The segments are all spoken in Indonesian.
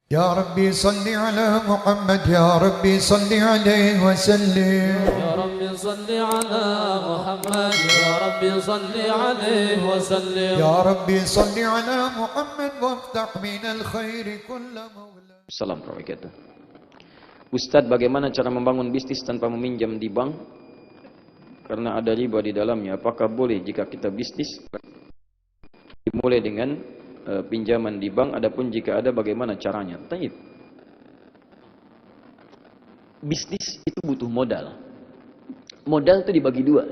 يا ربي صل على محمد يا ربي صل عليه وسلم يا رب صل على محمد يا رب صل عليه وسلم يا ربي صل على محمد وافتح من الخير كل مولى. Assalamualaikum warahmatullahi wabarakatuh. Ustadz, bagaimana cara membangun bisnis tanpa meminjam di bank? Karena ada riba di dalamnya. Apakah boleh jika kita bisnis dimulai dengan pinjaman di bank? Adapun jika ada, bagaimana caranya? Taib. Bisnis itu butuh modal. Modal itu dibagi dua.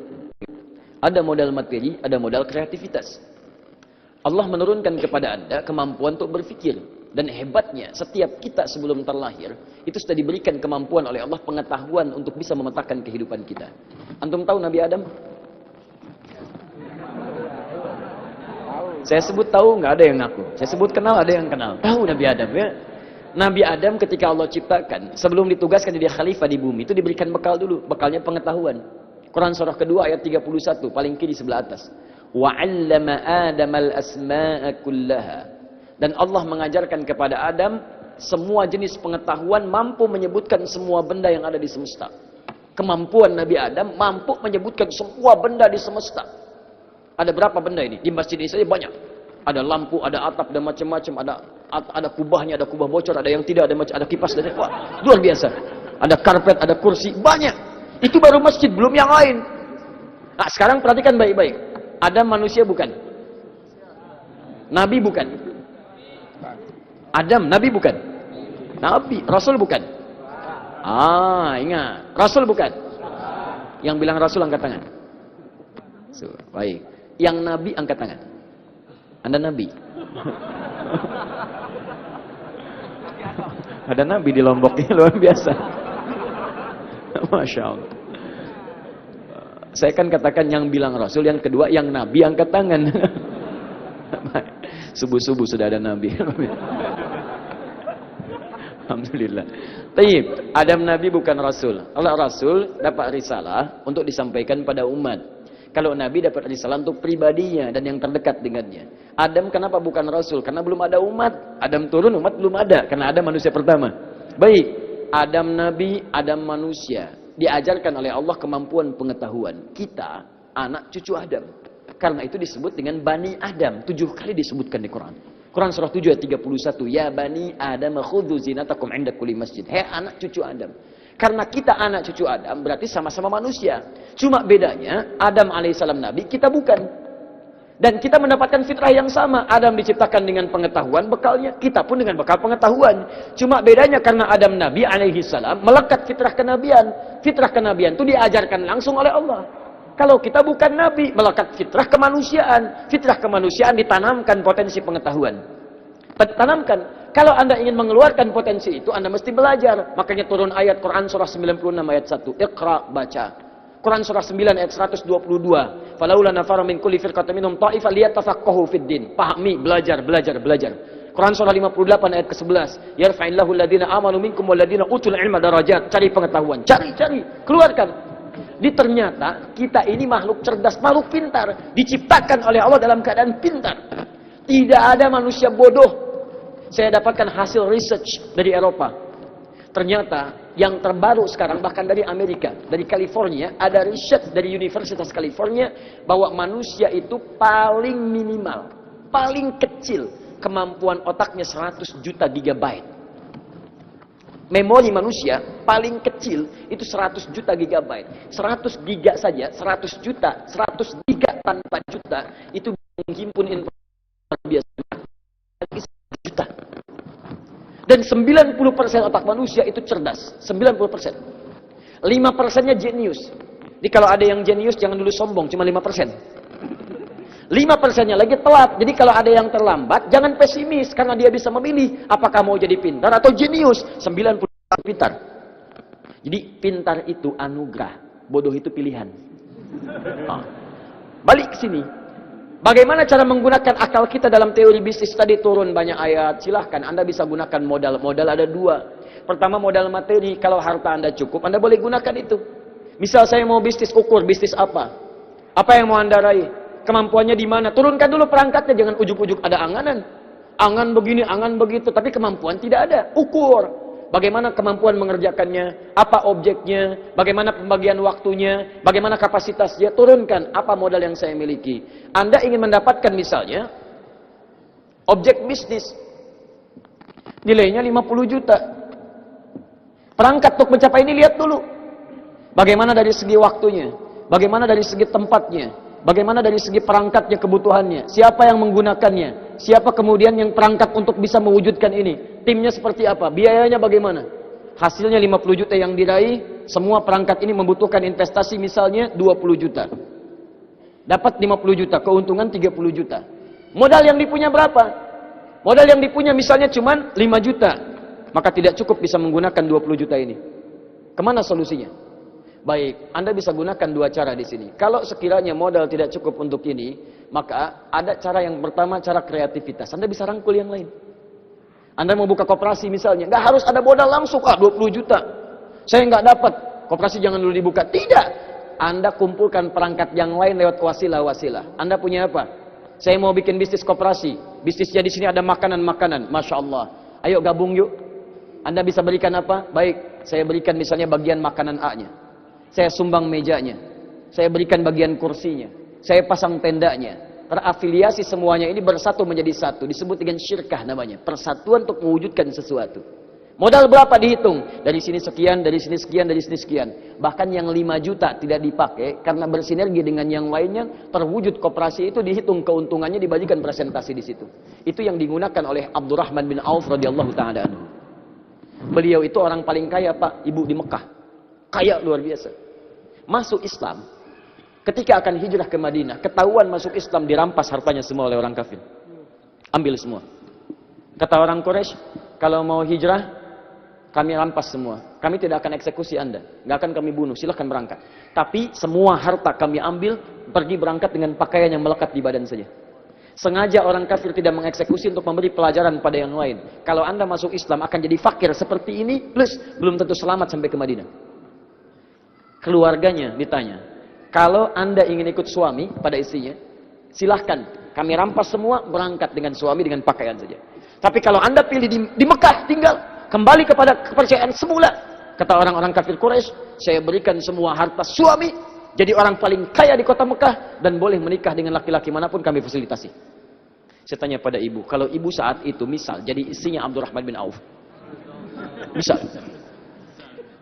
Ada modal materi, ada modal kreativitas. Allah menurunkan kepada Anda kemampuan untuk berpikir. Dan hebatnya, setiap kita sebelum terlahir, itu sudah diberikan kemampuan oleh Allah, pengetahuan untuk bisa memetakan kehidupan kita. Antum tahu Nabi Adam? Saya sebut tahu, nggak ada yang ngaku. Saya sebut kenal, ada yang kenal. Tahu Nabi Adam ya? Nabi Adam ketika Allah ciptakan, sebelum ditugaskan jadi khalifah di bumi, itu diberikan bekal dulu. Bekalnya pengetahuan. Quran surah kedua ayat 31, paling kiri sebelah atas. وَعَلَّمَ آدَمَ الْأَسْمَاءَ كُلَّهَا. Dan Allah mengajarkan kepada Adam semua jenis pengetahuan, mampu menyebutkan semua benda yang ada di semesta. Kemampuan Nabi Adam mampu menyebutkan semua benda di semesta. Ada berapa benda ini? Di masjid ini saja banyak. Ada lampu, ada atap, dan macam-macam. Ada kubahnya, ada kubah bocor, ada yang tidak, ada kipas, dan wah, luar biasa. Ada karpet, ada kursi, banyak. Itu baru masjid, belum yang lain. Nah, sekarang perhatikan baik-baik. Adam manusia bukan? Nabi bukan? Adam, Nabi bukan? Nabi, Rasul bukan? Ingat. Rasul bukan? Yang bilang Rasul angkat tangan. Baik. Yang Nabi angkat tangan. Anda Nabi? Ada Nabi di Lombok ini, luar biasa. Masya Allah. Saya kan katakan yang bilang Rasul, yang kedua yang Nabi angkat tangan. Subuh-subuh sudah ada Nabi. Alhamdulillah. Taib, Adam Nabi bukan Rasul. Kalau Rasul dapat risalah untuk disampaikan pada umat. Kalau Nabi dapat risalah untuk pribadinya dan yang terdekat dengannya. Adam kenapa bukan Rasul? Karena belum ada umat. Adam turun, umat belum ada. Karena ada manusia pertama. Baik, Adam Nabi, Adam manusia. Diajarkan oleh Allah kemampuan pengetahuan. Kita anak cucu Adam. Karena itu disebut dengan Bani Adam. 7 kali disebutkan di Quran. Quran surah 7 ayat 31. Ya Bani Adam khudhu zinatakum inda kulli masjid. Hei anak cucu Adam. Karena kita anak cucu Adam berarti sama-sama manusia. Cuma bedanya Adam alaihissalam Nabi, kita bukan. Dan kita mendapatkan fitrah yang sama. Adam diciptakan dengan pengetahuan bekalnya. Kita pun dengan bekal pengetahuan. Cuma bedanya karena Adam Nabi alaihissalam melekat fitrah kenabian. Fitrah kenabian itu diajarkan langsung oleh Allah. Kalau kita bukan Nabi, melekat fitrah kemanusiaan. Fitrah kemanusiaan ditanamkan potensi pengetahuan. Tanamkan. Kalau Anda ingin mengeluarkan potensi itu, Anda mesti belajar. Makanya turun ayat Quran surah 96 ayat 1. Iqra, baca. Quran surah 9 ayat 122. Falaula nafara min kulli firqatin minhum ta'ifatan liyatafaqahu fid din. Pahami, belajar. Quran surah 58 ayat ke-11. Yarfa'illahu alladhina amanu minkum walladhina utul ilma darajat. Cari pengetahuan. Cari. Keluarkan. Ternyata kita ini makhluk cerdas, makhluk pintar. Diciptakan oleh Allah dalam keadaan pintar. Tidak ada manusia bodoh. Saya dapatkan hasil research dari Eropa. Ternyata yang terbaru sekarang bahkan dari Amerika, dari California, ada research dari Universitas California bahwa manusia itu paling minimal, paling kecil kemampuan otaknya 100 juta gigabyte. Memori manusia paling kecil itu 100 juta gigabyte. 100 giga saja, 100 juta, 100 giga tanpa juta itu menghimpun informasi biasa. Juta. Dan 90% otak manusia itu cerdas. 90%. 5%-nya jenius. Jadi kalau ada yang jenius jangan dulu sombong, cuma 5%. 5%-nya lagi telat. Jadi kalau ada yang terlambat, jangan pesimis karena dia bisa memilih apakah mau jadi pintar atau jenius. 90% pintar. Jadi pintar itu anugerah, bodoh itu pilihan. Balik ke sini. Bagaimana cara menggunakan akal kita dalam teori bisnis tadi? Turun banyak ayat. Silahkan Anda bisa gunakan modal. Modal ada 2. Pertama modal materi. Kalau harta Anda cukup, Anda boleh gunakan itu. Misal saya mau bisnis ukur, bisnis apa? Apa yang mau Anda raih? Kemampuannya di mana? Turunkan dulu perangkatnya, jangan ujuk-ujuk ada anganan. Angan begini, angan begitu, tapi kemampuan tidak ada. Ukur. Bagaimana kemampuan mengerjakannya, apa objeknya, bagaimana pembagian waktunya, bagaimana kapasitasnya, turunkan apa modal yang saya miliki. Anda ingin mendapatkan misalnya objek bisnis, nilainya 50 juta. Perangkat untuk mencapai ini lihat dulu. Bagaimana dari segi waktunya, bagaimana dari segi tempatnya, bagaimana dari segi perangkatnya, kebutuhannya, siapa yang menggunakannya, siapa kemudian yang perangkat untuk bisa mewujudkan ini, timnya seperti apa, biayanya bagaimana. Hasilnya 50 juta yang diraih, semua perangkat ini membutuhkan investasi misalnya 20 juta. Dapat 50 juta, keuntungan 30 juta. Modal yang dipunya berapa? Modal yang dipunya misalnya cuma 5 juta. Maka tidak cukup bisa menggunakan 20 juta ini. Kemana solusinya? Baik, Anda bisa gunakan dua cara di sini. Kalau sekiranya modal tidak cukup untuk ini, maka ada cara yang pertama, cara kreativitas. Anda bisa rangkul yang lain. Anda mau buka koperasi misalnya, nggak harus ada modal langsung, 20 juta. Saya nggak dapat, koperasi jangan dulu dibuka. Tidak. Anda kumpulkan perangkat yang lain lewat wasilah-wasilah. Anda punya apa? Saya mau bikin bisnis koperasi. Bisnisnya di sini ada makanan-makanan. Masya Allah. Ayo gabung yuk. Anda bisa berikan apa? Baik, saya berikan misalnya bagian makanan A-nya. Saya sumbang mejanya. Saya berikan bagian kursinya. Saya pasang tendanya. Terafiliasi semuanya ini bersatu menjadi satu. Disebut dengan syirkah namanya. Persatuan untuk mewujudkan sesuatu. Modal berapa dihitung? Dari sini sekian, dari sini sekian, dari sini sekian. Bahkan yang 5 juta tidak dipakai karena bersinergi dengan yang lainnya, terwujud koperasi itu dihitung keuntungannya, dibagikan presentasi di situ. Itu yang digunakan oleh Abdurrahman bin Auf radhiyallahu taala anhu. Beliau itu orang paling kaya, Pak, Ibu, di Mekah. Kaya luar biasa. Masuk Islam, ketika akan hijrah ke Madinah, ketahuan masuk Islam, dirampas hartanya semua oleh orang kafir. Ambil semua. Kata orang Quraisy, kalau mau hijrah, kami rampas semua. Kami tidak akan eksekusi Anda. Nggak akan kami bunuh. Silahkan berangkat. Tapi semua harta kami ambil, pergi berangkat dengan pakaian yang melekat di badan saja. Sengaja orang kafir tidak mengeksekusi untuk memberi pelajaran pada yang lain. Kalau Anda masuk Islam akan jadi fakir seperti ini, plus belum tentu selamat sampai ke Madinah. Keluarganya ditanya, kalau Anda ingin ikut suami pada istrinya, silahkan. Kami rampas semua, berangkat dengan suami dengan pakaian saja. Tapi kalau Anda pilih di Mekah, tinggal kembali kepada kepercayaan semula. Kata orang-orang kafir Quraisy, saya berikan semua harta suami, jadi orang paling kaya di kota Mekah, dan boleh menikah dengan laki-laki manapun kami fasilitasi. Saya tanya pada ibu, kalau ibu saat itu misal jadi istrinya Abdurrahman bin Auf, misal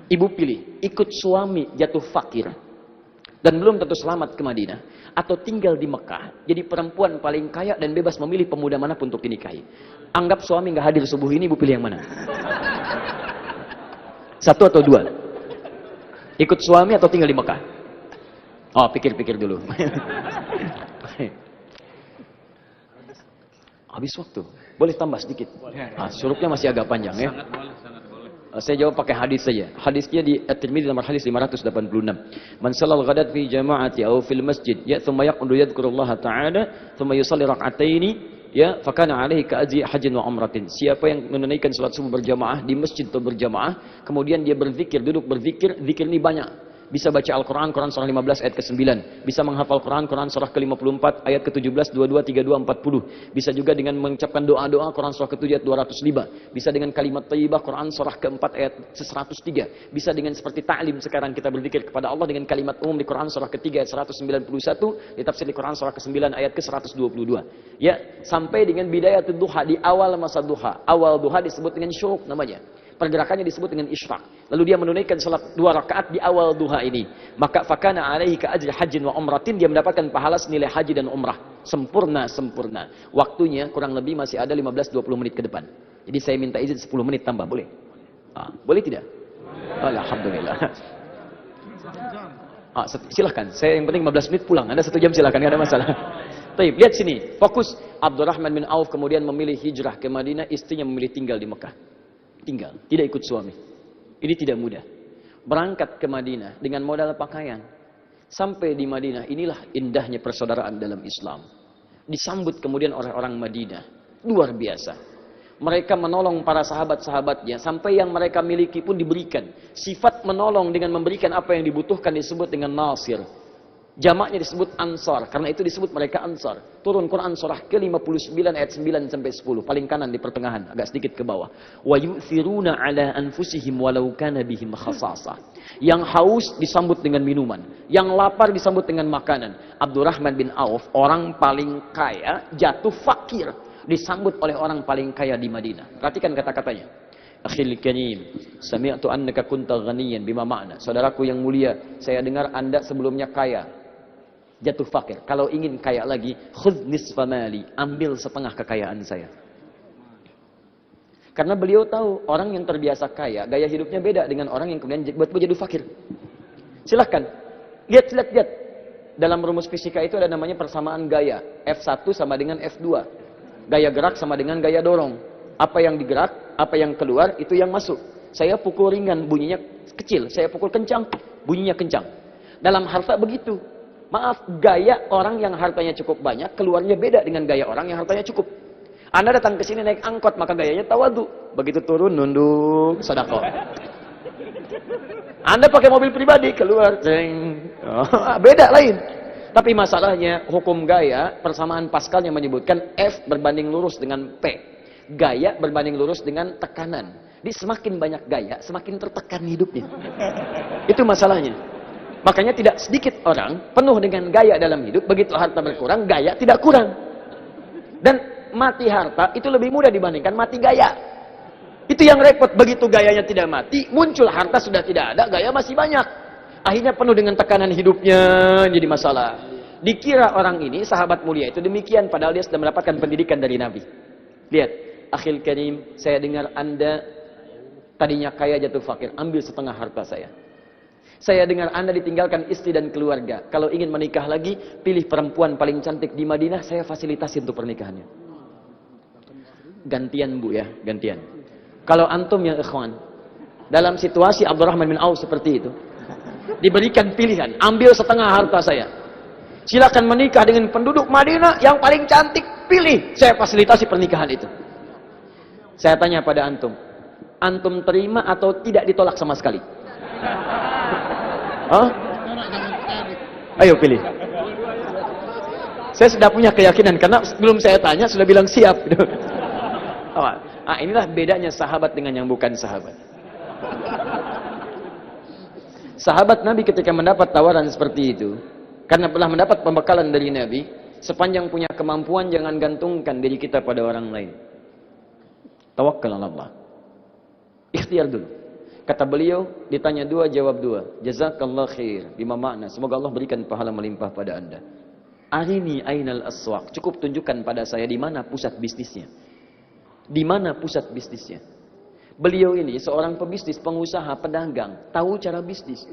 ibu pilih ikut suami jatuh fakir dan belum tentu selamat ke Madinah, atau tinggal di Mekah jadi perempuan paling kaya dan bebas memilih pemuda manapun untuk dinikahi. Anggap suami nggak hadir subuh ini, ibu pilih yang mana? Satu atau dua? Ikut suami atau tinggal di Mekah? Oh, pikir-pikir dulu. Habis waktu. Boleh tambah sedikit? Syurupnya masih agak panjang ya. Saya jawab pakai hadis saja. Hadisnya di At-Tirmidzi nomor hadis 586. Man shallal ghadat fi jama'ati aw fil masjid ya thumma yaq'udu yadhkurullaha ta'ala thumma yusalli rak'ataini ya fakana alaihi ka ajri hajjin wa umratin. Siapa yang menunaikan salat subuh berjamaah di masjid atau berjamaah, kemudian dia berzikir, duduk berzikir, zikir ini banyak. Bisa baca Al-Quran, Quran surah 15 ayat ke-9. Bisa menghafal Quran, Quran surah ke-54 ayat ke-17, 22, 32, 40. Bisa juga dengan mengucapkan doa-doa, Quran surah ke-7 ayat 205. Bisa dengan kalimat thayyibah, Quran surah ke-4 ayat 103. Bisa dengan seperti ta'lim sekarang kita berzikir kepada Allah dengan kalimat umum di Quran surah ke-3 ayat 191. Ditafsir di Quran surah ke-9 ayat ke-122. Ya, sampai dengan bidayatul duha, di awal masa duha. Awal duha disebut dengan syuruk namanya. Pergerakannya disebut dengan isyraq. Lalu dia menunaikan salat 2 rakaat di awal duha ini. Maka fakana alaihi ka ajri hajjin wa umratin, dia mendapatkan pahala senilai haji dan umrah. Sempurna. Waktunya kurang lebih masih ada 15-20 menit ke depan. Jadi saya minta izin 10 menit tambah, boleh? Boleh tidak? Alhamdulillah. Silahkan. Saya yang penting 15 menit pulang. Anda 1 jam silahkan, tidak ada masalah. Baik, lihat sini. Fokus. Abdurrahman bin Auf kemudian memilih hijrah ke Madinah, istrinya memilih tinggal di Mekah. Tinggal, tidak ikut suami. Ini tidak mudah. Berangkat ke Madinah dengan modal pakaian. Sampai di Madinah, inilah indahnya persaudaraan dalam Islam. Disambut kemudian oleh orang Madinah. Luar biasa. Mereka menolong para sahabat-sahabatnya. Sampai yang mereka miliki pun diberikan. Sifat menolong dengan memberikan apa yang dibutuhkan disebut dengan nasir. Jamaknya disebut Ansar, karena itu disebut mereka Ansar. Turun Quran surah ke-59 ayat 9 sampai 10, paling kanan di pertengahan, agak sedikit ke bawah. Wa yu'thiruna 'ala anfusihim walau kana bihim khasasah. Yang haus disambut dengan minuman, yang lapar disambut dengan makanan. Abdurrahman bin Auf, orang paling kaya, jatuh fakir, disambut oleh orang paling kaya di Madinah. Perhatikan kata-katanya. Akhil karim, sami'tu annaka kunta ghaniyan, bima makna. Saudaraku yang mulia, saya dengar Anda sebelumnya kaya, jatuh fakir. Kalau ingin kaya lagi, khudh nisfa mali, ambil setengah kekayaan saya. Karena beliau tahu orang yang terbiasa kaya, gaya hidupnya beda dengan orang yang kemudian buat jadi fakir. Silahkan lihat. Dalam rumus fisika itu ada namanya persamaan gaya. F1 sama dengan F2. Gaya gerak sama dengan gaya dorong. Apa yang digerak, apa yang keluar, itu yang masuk. Saya pukul ringan, bunyinya kecil. Saya pukul kencang, bunyinya kencang. Dalam harta begitu. Maaf, gaya orang yang hartanya cukup banyak, keluarnya beda dengan gaya orang yang hartanya cukup. Anda datang ke sini naik angkot, maka gayanya tawadu. Begitu turun, nunduk, sedekah. Anda pakai mobil pribadi, keluar, beda lain. Tapi masalahnya, hukum gaya, persamaan Pascal yang menyebutkan F berbanding lurus dengan P. Gaya berbanding lurus dengan tekanan. Jadi semakin banyak gaya, semakin tertekan hidupnya. Itu masalahnya. Makanya tidak sedikit orang penuh dengan gaya dalam hidup, begitu harta berkurang, gaya tidak kurang. Dan mati harta itu lebih mudah dibandingkan mati gaya. Itu yang repot, begitu gayanya tidak mati, muncul harta sudah tidak ada, gaya masih banyak. Akhirnya penuh dengan tekanan hidupnya, jadi masalah. Dikira orang ini, sahabat mulia itu demikian, padahal dia sudah mendapatkan pendidikan dari Nabi. Lihat, akhil karim, saya dengar Anda tadinya kaya jatuh fakir, ambil setengah harta saya. Saya dengar Anda ditinggalkan istri dan keluarga. Kalau ingin menikah lagi, pilih perempuan paling cantik di Madinah, saya fasilitasi untuk pernikahannya. Gantian Bu ya, gantian. Kalau antum ya ikhwan, dalam situasi Abdurrahman bin Auf seperti itu, diberikan pilihan, ambil setengah harta saya. Silakan menikah dengan penduduk Madinah yang paling cantik, pilih, saya fasilitasi pernikahan itu. Saya tanya pada antum, antum terima atau tidak ditolak sama sekali? Hah? Ayo pilih. Saya sudah punya keyakinan karena sebelum saya tanya sudah bilang siap. Inilah bedanya sahabat dengan yang bukan sahabat. Sahabat Nabi ketika mendapat tawaran seperti itu, karena telah mendapat pembekalan dari Nabi, sepanjang punya kemampuan jangan gantungkan diri kita pada orang lain. Tawakkal ala Allah. Ikhtiar dulu. Kata beliau, ditanya dua, jawab dua. Jazakallah khair. Bima makna. Semoga Allah berikan pahala melimpah pada Anda. Arini ainal aswaq. Cukup tunjukkan pada saya di mana pusat bisnisnya. Di mana pusat bisnisnya. Beliau ini seorang pebisnis, pengusaha, pedagang. Tahu cara bisnis.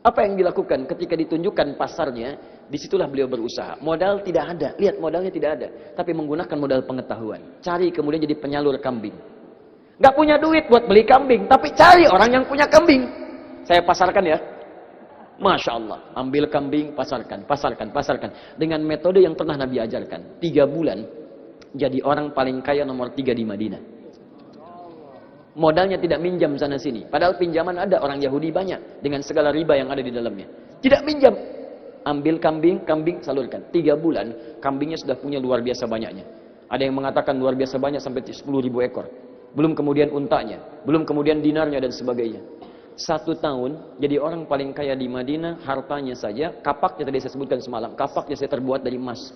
Apa yang dilakukan ketika ditunjukkan pasarnya, disitulah beliau berusaha. Modal tidak ada. Lihat, modalnya tidak ada. Tapi menggunakan modal pengetahuan. Cari kemudian jadi penyalur kambing. Gak punya duit buat beli kambing, tapi cari orang yang punya kambing. Saya pasarkan ya. Masya Allah. Ambil kambing, pasarkan. Dengan metode yang pernah Nabi ajarkan. 3 bulan, jadi orang paling kaya nomor 3 di Madinah. Modalnya tidak minjam sana sini. Padahal pinjaman ada, orang Yahudi banyak. Dengan segala riba yang ada di dalamnya. Tidak minjam. Ambil kambing, salurkan. 3 bulan, kambingnya sudah punya luar biasa banyaknya. Ada yang mengatakan luar biasa banyak sampai 10.000 ekor. Belum kemudian untanya, belum kemudian dinarnya dan sebagainya. 1 tahun, jadi orang paling kaya di Madinah, hartanya saja, kapaknya tadi saya sebutkan semalam, kapaknya saya terbuat dari emas.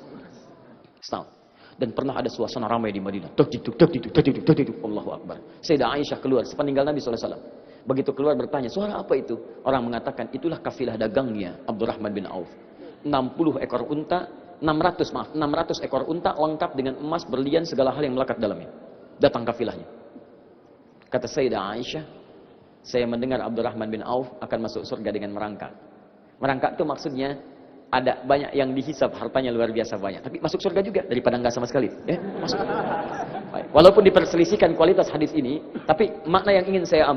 Setahun. Dan pernah ada suasana ramai di Madinah. Allahu Akbar. Sayyidah Aisyah keluar, sepeninggal Nabi SAW. Begitu keluar bertanya, suara apa itu? Orang mengatakan, itulah kafilah dagangnya Abdurrahman bin Auf. 60 ekor unta, 600 ekor unta lengkap dengan emas, berlian, segala hal yang melekat dalamnya. Datang kafilahnya. Kata Sayyidah Aisyah, saya mendengar Abdurrahman bin Auf akan masuk surga dengan merangkak. Merangkak itu maksudnya ada banyak yang dihisab, hartanya luar biasa banyak. Tapi masuk surga juga daripada enggak sama sekali. Masuk. Walaupun diperselisihkan kualitas hadis ini, tapi makna yang ingin saya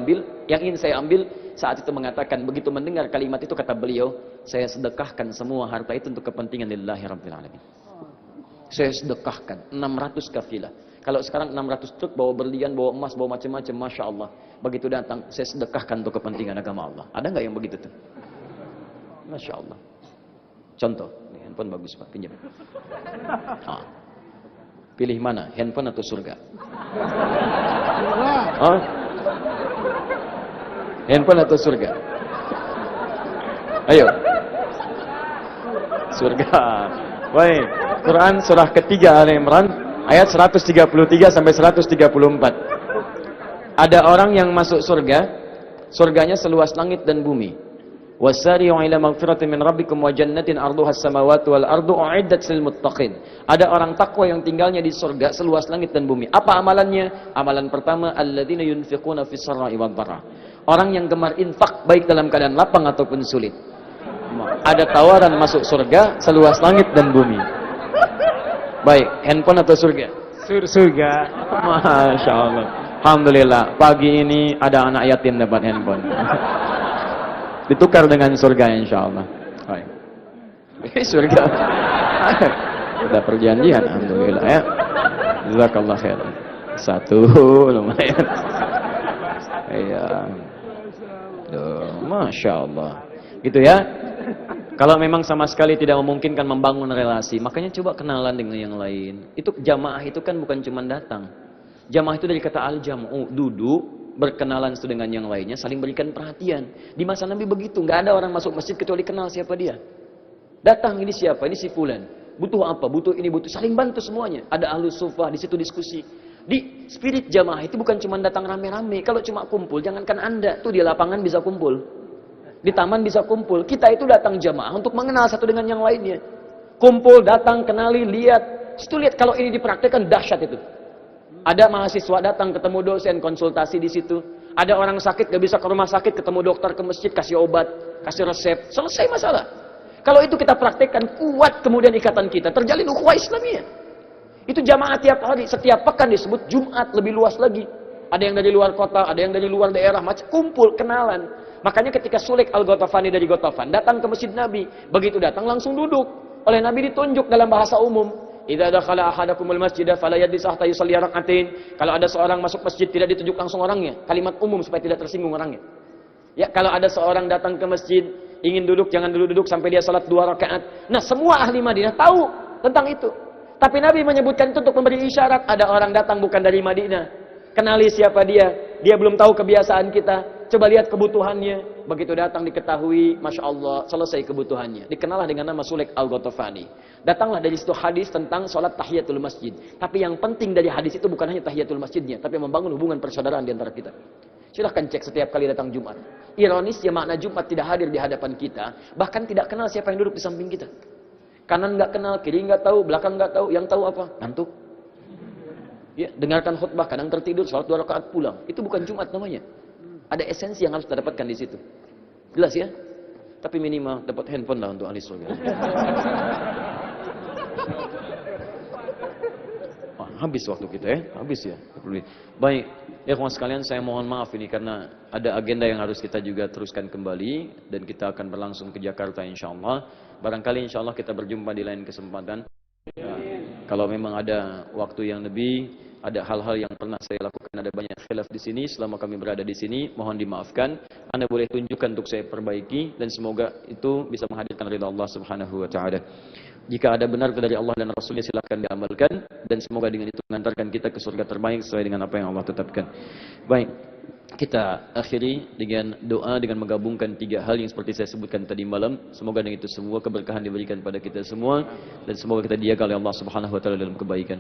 ambil saat itu mengatakan, begitu mendengar kalimat itu kata beliau, saya sedekahkan semua harta itu untuk kepentingan lillahi rabbil alamin. Saya sedekahkan 600 kafilah. Kalau sekarang 600 truk bawa berlian, bawa emas, bawa macam-macam, Masya Allah. Begitu datang, saya sedekahkan untuk kepentingan agama Allah. Ada nggak yang begitu tuh? Masya Allah. Contoh, ini handphone bagus Pak, pinjam. Ah. Pilih mana, handphone atau surga? Oh? Handphone atau surga? Ayo. Surga. Baik. Quran surah ketiga Ali Imran ayat 133 sampai 134. Ada orang yang masuk surga, surganya seluas langit dan bumi. Wasari'u ila magfiratin min rabbikum wa jannatin 'arduha as-samawati wal ardu u'iddat lil muttaqin. Ada orang takwa yang tinggalnya di surga seluas langit dan bumi. Apa amalannya? Amalan pertama, alladzina yunfiquna fis sarra'i wad dharra. Orang yang gemar infak baik dalam keadaan lapang ataupun sulit. Ada tawaran masuk surga seluas langit dan bumi. Baik, handphone atau surga? Surga. Masya Allah. Alhamdulillah, pagi ini ada anak yatim dapat handphone. Ditukar dengan surga insyaallah. Baik. Ini surga. Sudah perjanjian, alhamdulillah ya. Jazakallah khair. Satu lumayan. Iya. Masya Allah. Gitu ya. Kalau memang sama sekali tidak memungkinkan membangun relasi, makanya coba kenalan dengan yang lain. Itu jamaah itu kan bukan cuma datang. Jamaah itu dari kata al-jam'u, duduk, berkenalan satu dengan yang lainnya, saling berikan perhatian. Di masa Nabi begitu, nggak ada orang masuk masjid kecuali kenal siapa dia. Datang, ini siapa? Ini si fulan. Butuh apa? Butuh ini, butuh. Saling bantu semuanya. Ada ahlus sufah, di situ diskusi. Di spirit jamaah itu bukan cuma datang rame-rame. Kalau cuma kumpul, jangankan Anda, tuh di lapangan bisa kumpul. Di taman bisa kumpul. Kita itu datang jamaah untuk mengenal satu dengan yang lainnya. Kumpul, datang, kenali, lihat. Situ lihat, kalau ini dipraktekkan, dahsyat itu. Ada mahasiswa datang ketemu dosen, konsultasi di situ. Ada orang sakit gak bisa ke rumah sakit, ketemu dokter, ke masjid, kasih obat, kasih resep, selesai masalah. Kalau itu kita praktekkan, kuat kemudian ikatan kita, terjalin ukhuwah Islamiyah. Itu jamaah tiap hari, setiap pekan disebut Jumat, lebih luas lagi. Ada yang dari luar kota, ada yang dari luar daerah, macam kumpul, kenalan. Makanya ketika Sulaik Al-Ghatafani dari Ghatafan datang ke masjid Nabi, begitu datang langsung duduk. Oleh Nabi ditunjuk dalam bahasa umum. Idza dakhala ahadakumul masjidah fala yajlis hatta yusalli rak'atain. Kalau ada seorang masuk masjid tidak ditunjuk langsung orangnya, kalimat umum supaya tidak tersinggung orangnya. Ya, kalau ada seorang datang ke masjid ingin duduk jangan duduk sampai dia salat 2 rakaat. Nah, semua ahli Madinah tahu tentang itu. Tapi Nabi menyebutkan itu untuk memberi isyarat. Ada orang datang bukan dari Madinah. Kenali siapa dia. Dia belum tahu kebiasaan kita. Coba lihat kebutuhannya. Begitu datang diketahui, Masya Allah, selesai kebutuhannya. Dikenallah dengan nama Sulaik Al-Ghatafani. Datanglah dari situ hadis tentang sholat tahiyatul masjid. Tapi yang penting dari hadis itu bukan hanya tahiyatul masjidnya, tapi membangun hubungan persaudaraan di antara kita. Silahkan cek setiap kali datang Jumat. Ironisnya makna Jumat tidak hadir di hadapan kita, bahkan tidak kenal siapa yang duduk di samping kita. Kanan nggak kenal, kiri nggak tahu, belakang nggak tahu, yang tahu apa? Ngantuk. Ya, dengarkan khutbah, kadang tertidur, sholat 2 rakaat pulang. Itu bukan Jumat namanya. Ada esensi yang harus kita dapatkan di situ. Jelas ya? Tapi minimal dapat handphone lah untuk ahli surga. Habis waktu kita ya, habis ya. Baik, ya kawan sekalian, saya mohon maaf ini karena ada agenda yang harus kita juga teruskan kembali dan kita akan berlangsung ke Jakarta insyaallah. Barangkali insyaallah kita berjumpa di lain kesempatan. Ya, kalau memang ada waktu yang lebih, ada hal-hal yang pernah saya lakukan, ada banyak khilaf di sini selama kami berada di sini, mohon dimaafkan. Anda boleh tunjukkan untuk saya perbaiki dan semoga itu bisa menghadirkan ridha Allah Subhanahu wa taala. Jika ada benar dari Allah dan Rasulnya silakan diamalkan dan semoga dengan itu mengantarkan kita ke surga terbaik sesuai dengan apa yang Allah tetapkan. Baik, kita akhiri dengan doa dengan menggabungkan 3 hal yang seperti saya sebutkan tadi malam. Semoga dengan itu semua keberkahan diberikan pada kita semua dan semoga kita dijaga oleh Allah Subhanahu wa taala dalam kebaikan.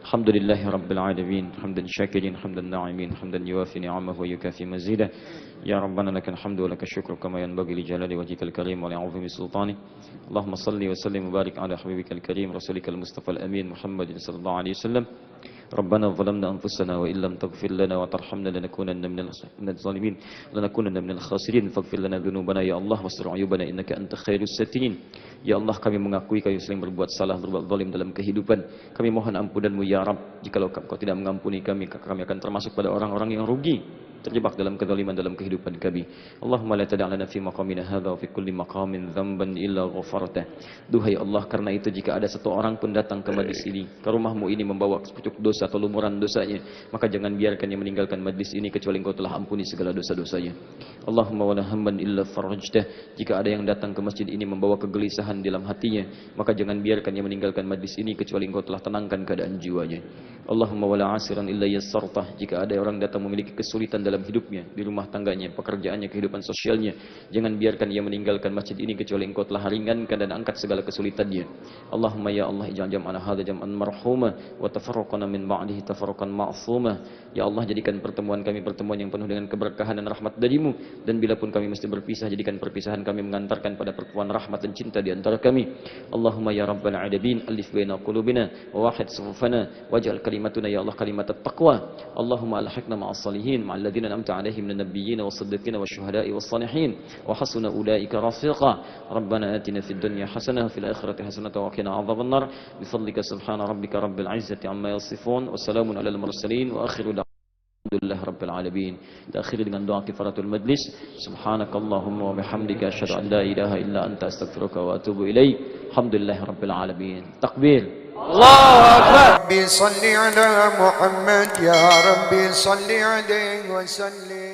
Alhamdulillahirabbil alamin, hamdan syakirin, hamdan na'imin, hamdan yuwafi ni'amahu wa yukafi mazidah. Ya Rabbana lakal hamdu wa lakal syukru kama yanbaghi li jalali wajhikal karim wa li'azimi sultani. Allahumma salli wa sallim wa barik ala habibikal karim rasulikal mustafa al-amin Muhammadin sallallahu alaihi wasallam. ربنا ظلمنا أنفسنا وإن لم تغفر لنا وترحمنا لنكونن من الظالمين لنكونن من الخاسرين فاغفر لنا ذنوبنا يا الله واستر عيوبنا إنك أنت خير السترين. Ya Allah, kami mengakui kami sering berbuat salah, berbuat zalim dalam kehidupan. Kami mohon ampunanmu ya Rabb. Jikalau Kau tidak mengampuni kami, kami akan termasuk pada orang-orang yang rugi. terjebak dalam kezaliman dalam kehidupan kami. Allahumma la tada' lana fi maqamina hadha wa fi kulli maqamin dhanban illa ghafartah. Duhai Allah, karena itu jika ada satu orang pun datang ke majlis ini, ke rumahmu ini membawa sepucuk dosa atau lumuran dosanya, maka jangan biarkan dia meninggalkan majlis ini kecuali Engkau telah ampuni segala dosa-dosanya. Allahumma wala hamman illa farajtah. Jika ada yang datang ke masjid ini membawa kegelisahan dalam hatinya, maka jangan biarkan dia meninggalkan majlis ini kecuali Engkau telah tenangkan keadaan jiwanya. Allahumma wala asiran illa yassartah. Jika ada orang datang memiliki kesulitan dalam hidupnya, di rumah tangganya, pekerjaannya, kehidupan sosialnya, jangan biarkan ia meninggalkan masjid ini kecuali Engkau telah ringankan dan angkat segala kesulitannya. Allahumma ya Allah, ij'al jam'ana hadza jam'an marhuma wa tafarraqana min ba'dihi tafarruqan ma'suma. Ya Allah, jadikan pertemuan kami pertemuan yang penuh dengan keberkahan dan rahmat darimu, dan bila pun kami mesti berpisah, jadikan perpisahan kami mengantarkan pada pertemuan rahmat dan cinta di antara kami. Allahumma ya rabbal alamin, alif baina qulubina wa wahid sufufana waj'al kalimatuna ya Allah kalimat at-taqwa. Allahumma alhiqna ma'as salihin ma'al ladzina an'amta 'alaihim minan nabiyyin was-siddiqin wasyuhada'i was-salihin wa hasuna ulaika rafiqa. Rabbana atina fid dunya hasanah wa fil akhirati hasanah wa qina 'adzaban nar. Bifadlika subhana rabbika rabbil 'izzati 'amma yasifun wa salamun 'alal mursalin wa akhiru alhamdulillah rabbil alamin. Kita akhiri dengan doa kifaratul majlis. Subhanakallahumma wa bihamdika asyhadu an la ilaha illa anta astaghfiruka wa atubu ilaik. Alhamdulillah rabbil alamin. Takbir. Allahu Akbar. ربي صل على محمد يا ربي صل عليه وسلم